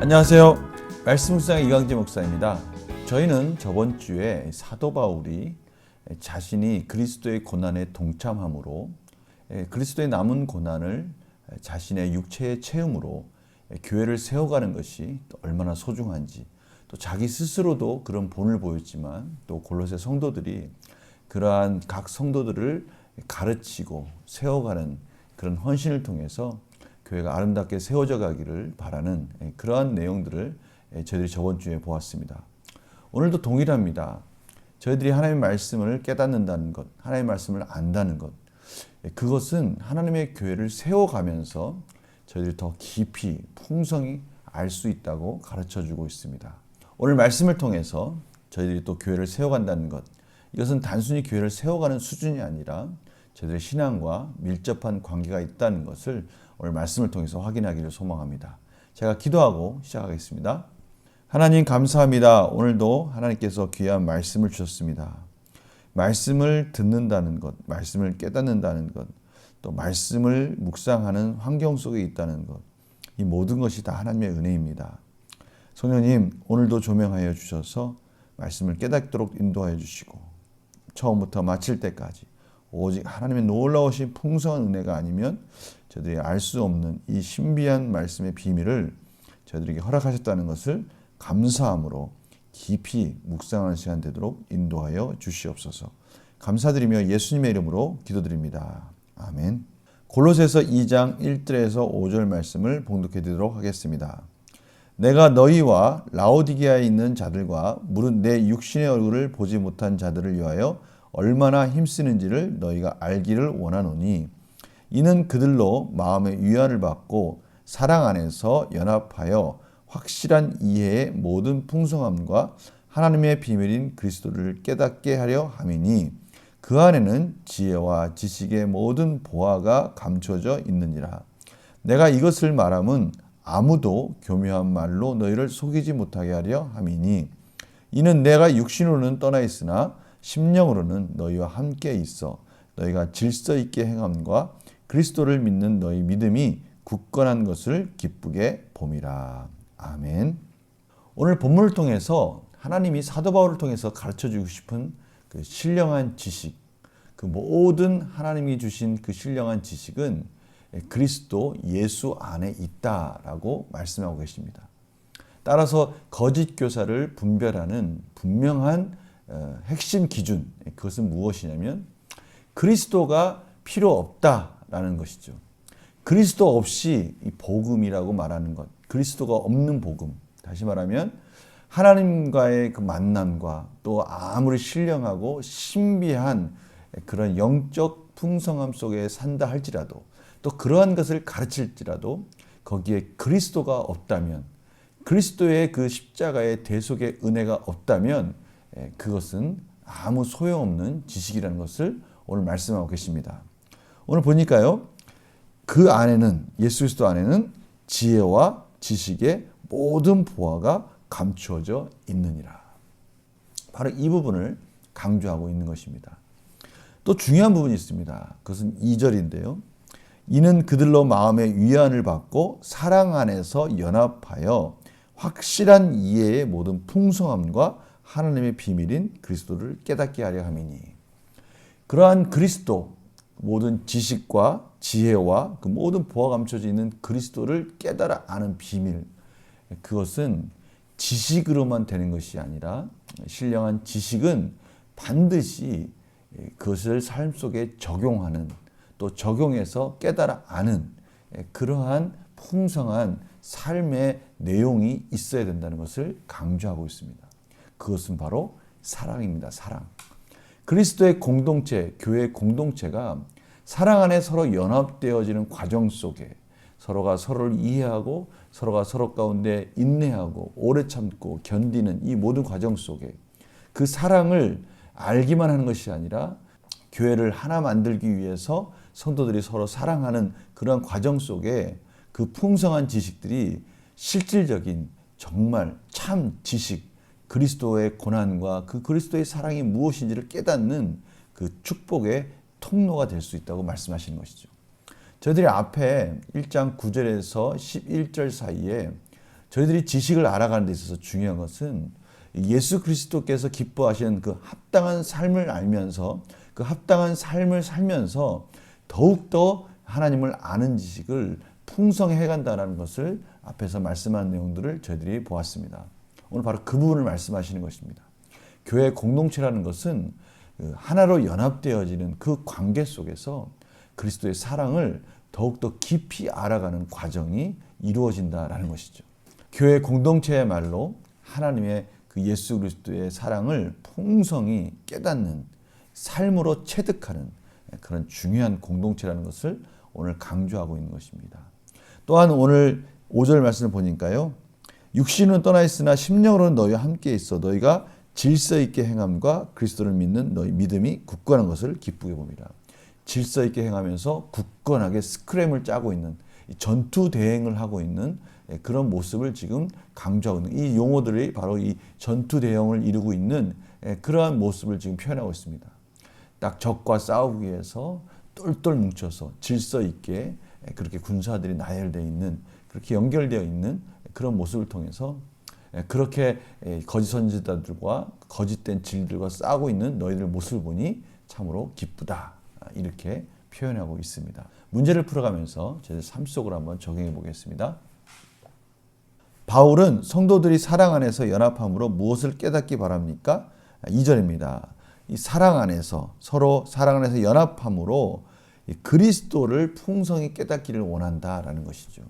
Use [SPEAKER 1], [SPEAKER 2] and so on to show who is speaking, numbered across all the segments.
[SPEAKER 1] 안녕하세요. 말씀 묵상 이광재 목사입니다. 저희는 저번 주에 사도 바울이 자신이 그리스도의 고난에 동참함으로 그리스도의 남은 고난을 자신의 육체의 체험으로 교회를 세워가는 것이 얼마나 소중한지, 또 자기 스스로도 그런 본을 보였지만 또 골로새 성도들이 그러한 각 성도들을 가르치고 세워가는 그런 헌신을 통해서 교회가 아름답게 세워져 가기를 바라는 그러한 내용들을 저희들이 저번 주에 보았습니다. 오늘도 동일합니다. 저희들이 하나님의 말씀을 깨닫는다는 것, 하나님의 말씀을 안다는 것, 그것은 하나님의 교회를 세워가면서 저희들이 더 깊이 풍성히 알 수 있다고 가르쳐주고 있습니다. 오늘 말씀을 통해서 저희들이 또 교회를 세워간다는 것, 이것은 단순히 교회를 세워가는 수준이 아니라 저희들의 신앙과 밀접한 관계가 있다는 것을 오늘 말씀을 통해서 확인하기를 소망합니다. 제가 기도하고 시작하겠습니다. 하나님 감사합니다. 오늘도 하나님께서 귀한 말씀을 주셨습니다. 말씀을 듣는다는 것, 말씀을 깨닫는다는 것, 또 말씀을 묵상하는 환경 속에 있다는 것, 이 모든 것이 다 하나님의 은혜입니다. 성령님, 오늘도 조명하여 주셔서 말씀을 깨닫도록 인도하여 주시고 처음부터 마칠 때까지 오직 하나님의 놀라우신 풍성한 은혜가 아니면 저희들이 알 수 없는 이 신비한 말씀의 비밀을 저희들에게 허락하셨다는 것을 감사함으로 깊이 묵상하는 시간 되도록 인도하여 주시옵소서. 감사드리며 예수님의 이름으로 기도드립니다. 아멘. 골로새서 2장 1절에서 5절 말씀을 봉독해 드리도록 하겠습니다. 내가 너희와 라오디게아에 있는 자들과 무릇 내 육신의 얼굴을 보지 못한 자들을 위하여 얼마나 힘쓰는지를 너희가 알기를 원하노니 이는 그들로 마음의 위안을 받고 사랑 안에서 연합하여 확실한 이해의 모든 풍성함과 하나님의 비밀인 그리스도를 깨닫게 하려 함이니 그 안에는 지혜와 지식의 모든 보화가 감춰져 있느니라. 내가 이것을 말함은 아무도 교묘한 말로 너희를 속이지 못하게 하려 함이니 이는 내가 육신으로는 떠나 있으나 심령으로는 너희와 함께 있어 너희가 질서 있게 행함과 그리스도를 믿는 너희 믿음이 굳건한 것을 기쁘게 봄이라. 아멘. 오늘 본문을 통해서 하나님이 사도 바울을 통해서 가르쳐주고 싶은 그 신령한 지식, 그 모든 하나님이 주신 그 신령한 지식은 그리스도 예수 안에 있다라고 말씀하고 계십니다. 따라서 거짓 교사를 분별하는 분명한 핵심 기준, 그것은 무엇이냐면 그리스도가 필요 없다라는 것이죠. 그리스도 없이 이 복음이라고 말하는 것, 그리스도가 없는 복음, 다시 말하면 하나님과의 그 만남과 또 아무리 신령하고 신비한 그런 영적 풍성함 속에 산다 할지라도 또 그러한 것을 가르칠지라도 거기에 그리스도가 없다면, 그리스도의 그 십자가의 대속의 은혜가 없다면 그것은 아무 소용없는 지식이라는 것을 오늘 말씀하고 계십니다. 오늘 보니까요, 그 안에는, 예수 그리스도 안에는 지혜와 지식의 모든 보화가 감추어져 있느니라. 바로 이 부분을 강조하고 있는 것입니다. 또 중요한 부분이 있습니다. 그것은 2절인데요. 이는 그들로 마음의 위안을 받고 사랑 안에서 연합하여 확실한 이해의 모든 풍성함과 하나님의 비밀인 그리스도를 깨닫게 하려 함이니, 그러한 그리스도, 모든 지식과 지혜와 그 모든 보화가 감춰져 있는 그리스도를 깨달아 아는 비밀, 그것은 지식으로만 되는 것이 아니라 신령한 지식은 반드시 그것을 삶 속에 적용하는, 또 적용해서 깨달아 아는 그러한 풍성한 삶의 내용이 있어야 된다는 것을 강조하고 있습니다. 그것은 바로 사랑입니다. 사랑. 그리스도의 공동체, 교회의 공동체가 사랑 안에 서로 연합되어지는 과정 속에 서로가 서로를 이해하고 서로가 서로 가운데 인내하고 오래 참고 견디는 이 모든 과정 속에 그 사랑을 알기만 하는 것이 아니라 교회를 하나 만들기 위해서 성도들이 서로 사랑하는 그런 과정 속에 그 풍성한 지식들이 실질적인 정말 참 지식, 그리스도의 고난과 그 그리스도의 사랑이 무엇인지를 깨닫는 그 축복의 통로가 될 수 있다고 말씀하시는 것이죠. 저희들이 앞에 1장 9절에서 11절 사이에 저희들이 지식을 알아가는 데 있어서 중요한 것은 예수 그리스도께서 기뻐하시는 그 합당한 삶을 알면서 그 합당한 삶을 살면서 더욱더 하나님을 아는 지식을 풍성해 간다는 것을 앞에서 말씀한 내용들을 저희들이 보았습니다. 오늘 바로 그 부분을 말씀하시는 것입니다. 교회 공동체라는 것은 하나로 연합되어지는 그 관계 속에서 그리스도의 사랑을 더욱더 깊이 알아가는 과정이 이루어진다라는 것이죠. 교회 공동체야말로 하나님의 그 예수 그리스도의 사랑을 풍성히 깨닫는 삶으로 체득하는 그런 중요한 공동체라는 것을 오늘 강조하고 있는 것입니다. 또한 오늘 5절 말씀을 보니까요. 육신은 떠나 있으나 심령으로는 너희와 함께 있어 너희가 질서 있게 행함과 그리스도를 믿는 너희 믿음이 굳건한 것을 기쁘게 봅니다. 질서 있게 행하면서 굳건하게 스크램을 짜고 있는 전투 대행을 하고 있는 그런 모습을 지금 강조하고 있는 이 용어들이 바로 이 전투 대형을 이루고 있는 그러한 모습을 지금 표현하고 있습니다. 딱 적과 싸우기 위해서 똘똘 뭉쳐서 질서 있게 그렇게 군사들이 나열되어 있는 그렇게 연결되어 있는 그런 모습을 통해서 그렇게 거짓 선지자들과 거짓된 진리들과 싸우고 있는 너희들의 모습을 보니 참으로 기쁘다 이렇게 표현하고 있습니다. 문제를 풀어가면서 제 삶 속으로 한번 적용해 보겠습니다. 바울은 성도들이 사랑 안에서 연합함으로 무엇을 깨닫기 바랍니까? 2절입니다. 이 사랑 안에서 서로 사랑 안에서 연합함으로 그리스도를 풍성히 깨닫기를 원한다라는 것이죠.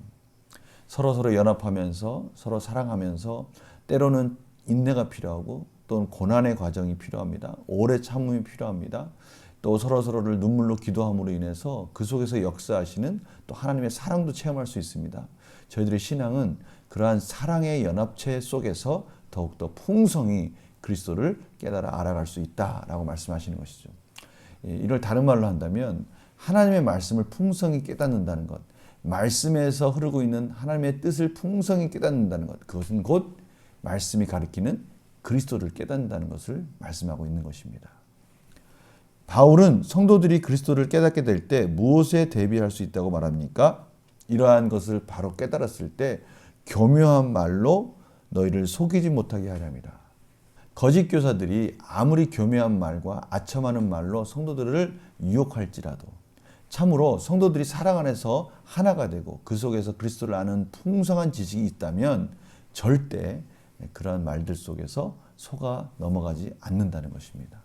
[SPEAKER 1] 서로 연합하면서 서로 사랑하면서 때로는 인내가 필요하고 또는 고난의 과정이 필요합니다. 오래 참음이 필요합니다. 또 서로를 눈물로 기도함으로 인해서 그 속에서 역사하시는 또 하나님의 사랑도 체험할 수 있습니다. 저희들의 신앙은 그러한 사랑의 연합체 속에서 더욱더 풍성히 그리스도를 깨달아 알아갈 수 있다라고 말씀하시는 것이죠. 이를 다른 말로 한다면 하나님의 말씀을 풍성히 깨닫는다는 것, 말씀에서 흐르고 있는 하나님의 뜻을 풍성히 깨닫는다는 것, 그것은 곧 말씀이 가리키는 그리스도를 깨닫는다는 것을 말씀하고 있는 것입니다. 바울은 성도들이 그리스도를 깨닫게 될 때 무엇에 대비할 수 있다고 말합니까? 이러한 것을 바로 깨달았을 때 교묘한 말로 너희를 속이지 못하게 하려 합니다. 거짓 교사들이 아무리 교묘한 말과 아첨하는 말로 성도들을 유혹할지라도 참으로 성도들이 사랑 안에서 하나가 되고 그 속에서 그리스도를 아는 풍성한 지식이 있다면 절대 그러한 말들 속에서 속아 넘어가지 않는다는 것입니다.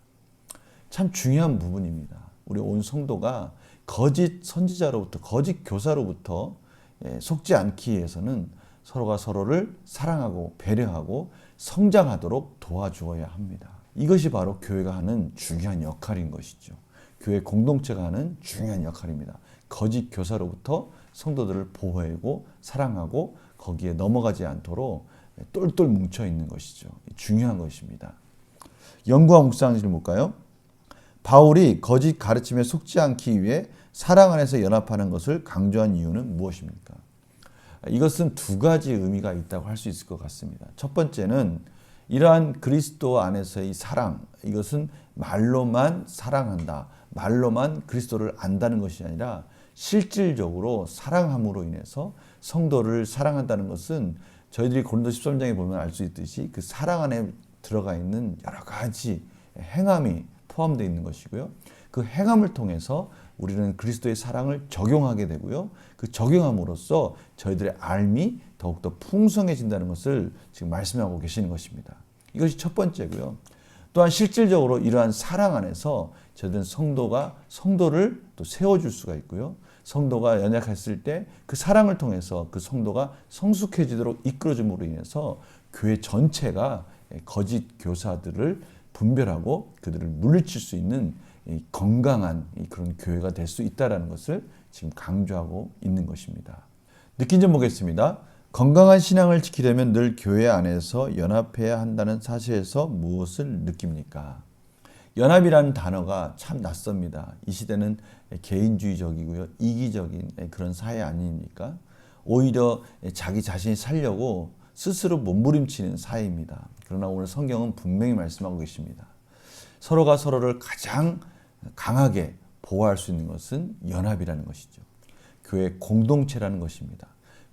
[SPEAKER 1] 참 중요한 부분입니다. 우리 온 성도가 거짓 선지자로부터 거짓 교사로부터 속지 않기 위해서는 서로가 서로를 사랑하고 배려하고 성장하도록 도와주어야 합니다. 이것이 바로 교회가 하는 중요한 역할인 것이죠. 교회 공동체가 하는 중요한 역할입니다. 거짓 교사로부터 성도들을 보호하고 사랑하고 거기에 넘어가지 않도록 똘똘 뭉쳐 있는 것이죠. 중요한 것입니다. 연구와 묵상을 볼까요? 바울이 거짓 가르침에 속지 않기 위해 사랑 안에서 연합하는 것을 강조한 이유는 무엇입니까? 이것은 두 가지 의미가 있다고 할 수 있을 것 같습니다. 첫 번째는 이러한 그리스도 안에서의 사랑, 이것은 말로만 사랑한다, 말로만 그리스도를 안다는 것이 아니라 실질적으로 사랑함으로 인해서 성도를 사랑한다는 것은 저희들이 고린도 13장에 보면 알 수 있듯이 그 사랑 안에 들어가 있는 여러 가지 행함이 포함되어 있는 것이고요. 그 행함을 통해서 우리는 그리스도의 사랑을 적용하게 되고요. 그 적용함으로써 저희들의 삶이 더욱더 풍성해진다는 것을 지금 말씀하고 계시는 것입니다. 이것이 첫 번째고요. 또한 실질적으로 이러한 사랑 안에서 저희들은 성도를 또 세워줄 수가 있고요. 성도가 연약했을 때 그 사랑을 통해서 그 성도가 성숙해지도록 이끌어줌으로 인해서 교회 전체가 거짓 교사들을 분별하고 그들을 물리칠 수 있는 건강한 그런 교회가 될 수 있다는 것을 지금 강조하고 있는 것입니다. 느낀 점 보겠습니다. 건강한 신앙을 지키려면 늘 교회 안에서 연합해야 한다는 사실에서 무엇을 느낍니까? 연합이라는 단어가 참 낯섭니다. 이 시대는 개인주의적이고요. 이기적인 그런 사회 아닙니까? 오히려 자기 자신이 살려고 스스로 몸부림치는 사회입니다. 그러나 오늘 성경은 분명히 말씀하고 계십니다. 서로가 서로를 가장 강하게 보호할 수 있는 것은 연합이라는 것이죠. 교회 공동체라는 것입니다.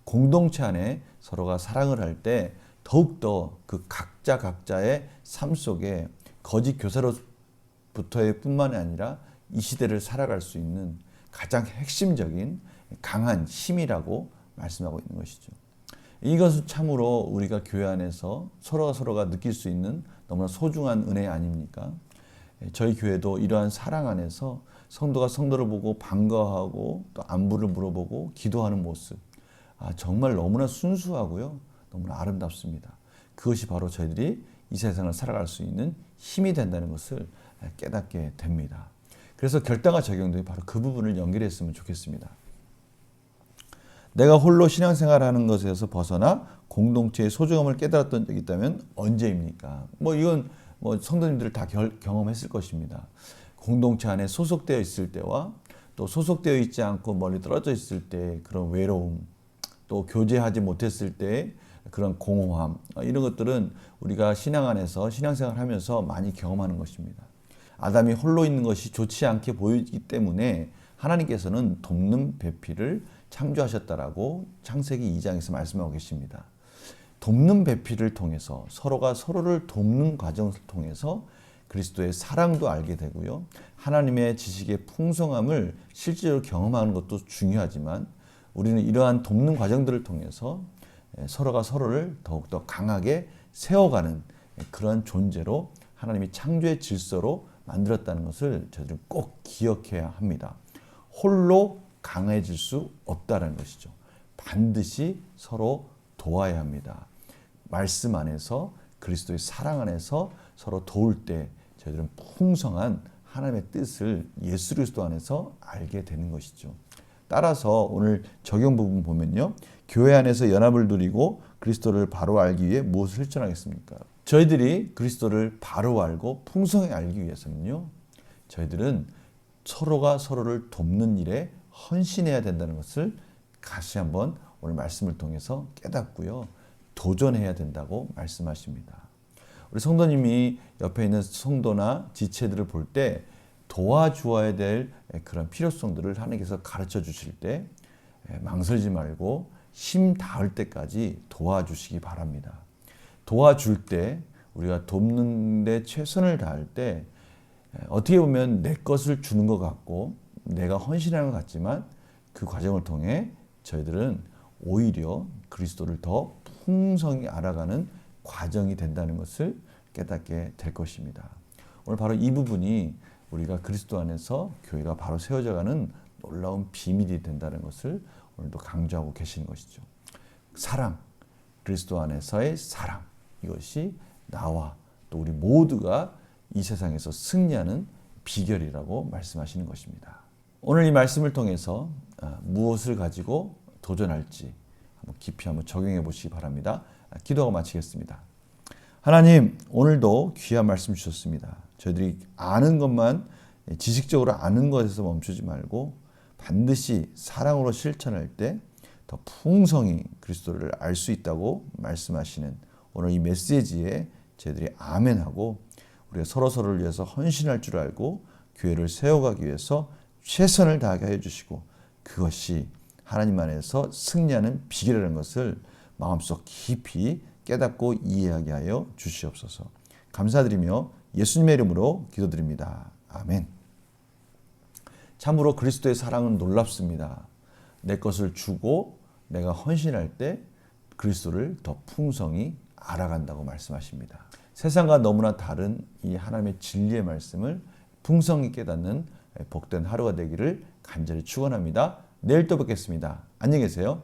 [SPEAKER 1] 공동체 안에 서로가 사랑을 할 때 더욱더 그 각자의 삶 속에 거짓 교사로부터의 뿐만이 아니라 이 시대를 살아갈 수 있는 가장 핵심적인 강한 힘이라고 말씀하고 있는 것이죠. 이것은 참으로 우리가 교회 안에서 서로가 느낄 수 있는 너무나 소중한 은혜 아닙니까? 저희 교회도 이러한 사랑 안에서 성도가 성도를 보고 반가워하고 또 안부를 물어보고 기도하는 모습, 정말 너무나 순수하고요, 너무나 아름답습니다. 그것이 바로 저희들이 이 세상을 살아갈 수 있는 힘이 된다는 것을 깨닫게 됩니다. 그래서 결단과 적용들이 바로 그 부분을 연결했으면 좋겠습니다. 내가 홀로 신앙생활하는 것에서 벗어나 공동체의 소중함을 깨달았던 적이 있다면 언제입니까? 이건 성도님들 다 경험했을 것입니다. 공동체 안에 소속되어 있을 때와 또 소속되어 있지 않고 멀리 떨어져 있을 때 그런 외로움, 또 교제하지 못했을 때 그런 공허함, 이런 것들은 우리가 신앙 안에서 신앙생활을 하면서 많이 경험하는 것입니다. 아담이 홀로 있는 것이 좋지 않게 보이기 때문에 하나님께서는 돕는 배필을 창조하셨다라고 창세기 2장에서 말씀하고 계십니다. 돕는 배필을 통해서 서로가 서로를 돕는 과정을 통해서 그리스도의 사랑도 알게 되고요. 하나님의 지식의 풍성함을 실제로 경험하는 것도 중요하지만 우리는 이러한 돕는 과정들을 통해서 서로가 서로를 더욱더 강하게 세워가는 그런 존재로 하나님이 창조의 질서로 만들었다는 것을 저희들은 꼭 기억해야 합니다. 홀로 강해질 수 없다는 것이죠. 반드시 서로 도와야 합니다. 말씀 안에서 그리스도의 사랑 안에서 서로 도울 때 저희들은 풍성한 하나님의 뜻을 예수 그리스도 안에서 알게 되는 것이죠. 따라서 오늘 적용 부분 보면요. 교회 안에서 연합을 누리고 그리스도를 바로 알기 위해 무엇을 실천하겠습니까? 저희들이 그리스도를 바로 알고 풍성히 알기 위해서는요. 저희들은 서로가 서로를 돕는 일에 헌신해야 된다는 것을 다시 한번 오늘 말씀을 통해서 깨닫고요. 도전해야 된다고 말씀하십니다. 우리 성도님이 옆에 있는 성도나 지체들을 볼 때 도와주어야 될 그런 필요성들을 하나님께서 가르쳐 주실 때 망설이지 말고 힘 닿을 때까지 도와주시기 바랍니다. 도와줄 때 우리가 돕는 데 최선을 다할 때 어떻게 보면 내 것을 주는 것 같고 내가 헌신하는 것 같지만 그 과정을 통해 저희들은 오히려 그리스도를 더 풍성히 알아가는 과정이 된다는 것을 깨닫게 될 것입니다. 오늘 바로 이 부분이 우리가 그리스도 안에서 교회가 바로 세워져가는 놀라운 비밀이 된다는 것을 오늘도 강조하고 계시는 것이죠. 사랑, 그리스도 안에서의 사랑, 이것이 나와 또 우리 모두가 이 세상에서 승리하는 비결이라고 말씀하시는 것입니다. 오늘 이 말씀을 통해서 무엇을 가지고 도전할지 깊이 한번 적용해 보시기 바랍니다. 기도하고 마치겠습니다. 하나님, 오늘도 귀한 말씀 주셨습니다. 저희들이 아는 것만 지식적으로 아는 것에서 멈추지 말고 반드시 사랑으로 실천할 때 더 풍성히 그리스도를 알 수 있다고 말씀하시는 오늘 이 메시지에 저희들이 아멘하고 우리가 서로를 위해서 헌신할 줄 알고 교회를 세워가기 위해서 최선을 다하게 해주시고 그것이 하나님 안에서 승리하는 비결이라는 것을 마음속 깊이 깨닫고 이해하게 하여 주시옵소서. 감사드리며 예수님의 이름으로 기도드립니다. 아멘. 참으로 그리스도의 사랑은 놀랍습니다. 내 것을 주고 내가 헌신할 때 그리스도를 더 풍성히 알아간다고 말씀하십니다. 세상과 너무나 다른 이 하나님의 진리의 말씀을 풍성히 깨닫는 복된 하루가 되기를 간절히 축원합니다. 내일 또 뵙겠습니다. 안녕히 계세요.